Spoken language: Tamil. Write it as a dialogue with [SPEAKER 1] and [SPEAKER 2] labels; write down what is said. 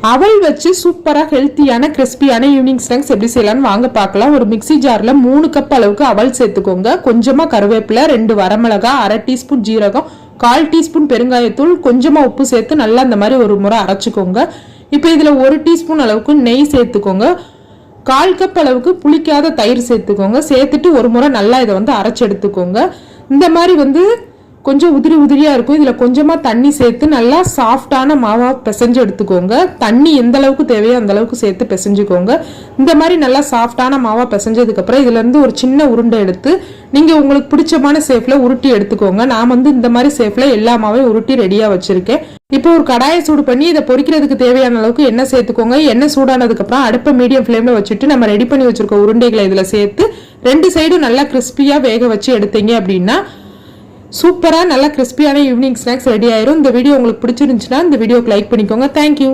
[SPEAKER 1] அவல் வச்சு சூப்பரா ஹெல்த்தியான கிறிஸ்பியான ஈவினிங் ஸ்நாக்ஸ் எப்படி செய்யலாம்னு வாங்க பார்க்கலாம். ஒரு மிக்ஸி ஜார்ல 3 கப் அளவுக்கு அவல் சேர்த்துக்கோங்க. கொஞ்சமா கருவேப்பிலை, 2 வரமிளகா, 1/2 டீஸ்பூன் ஜீரகம், 1/4 டீஸ்பூன் பெருங்காயத்தூள், கொஞ்சமா உப்பு சேர்த்து நல்லா இந்த மாதிரி ஒரு முறை அரைச்சுக்கோங்க. இப்போ இதுல 1 டீஸ்பூன் அளவுக்கு நெய் சேர்த்துக்கோங்க. 1/4 கப் அளவுக்கு புளிக்காத தயிர் சேர்த்துக்கோங்க. சேர்த்துட்டு ஒரு முறை நல்லா இதை அரைச்சு எடுத்துக்கோங்க. இந்த மாதிரி கொஞ்சம் உதிரி உதிரியா இருக்கும். இதுல கொஞ்சமா தண்ணி சேர்த்து நல்லா சாஃப்டான மாவா பிசைஞ்சு எடுத்துக்கோங்க. தண்ணி எந்த அளவுக்கு தேவையோ அந்த அளவுக்கு சேர்த்து பிசைஞ்சுக்கோங்க. இந்த மாதிரி நல்லா சாஃப்டான மாவா பிசைஞ்சதுக்கு அப்புறம் இதுல இருந்து ஒரு சின்ன உருண்டை எடுத்து நீங்க உங்களுக்கு பிடிச்சமான ஷேப்ல உருட்டி எடுத்துக்கோங்க. நான் இந்த மாதிரி ஷேப்ல எல்லா மாவையும் உருட்டி ரெடியா வச்சிருக்கேன். இப்போ ஒரு கடாயை சூடு பண்ணி இதை பொரிக்கிறதுக்கு தேவையான அளவுக்கு எண்ணெய் சேர்த்துக்கோங்க. எண்ணெய் சூடானதுக்கு அப்புறம் அடுப்பை மீடியம் ஃப்ளேம்ல வச்சுட்டு நம்ம ரெடி பண்ணி வச்சிருக்க உருண்டைகளை இதுல சேர்த்து 2 சைடும் நல்லா கிறிஸ்பியா வேக வச்சு எடுத்தீங்க அப்படின்னா சூப்பரா நல்லா கிறிஸ்பியான ஈவினிங் ஸ்நாக்ஸ் ரெடி ஆயிரும். இந்த வீடியோ உங்களுக்கு பிடிச்சிருந்துச்சுன்னா இந்த வீடியோக்கு லைக் பண்ணிக்கோங்க. தேங்க்யூ.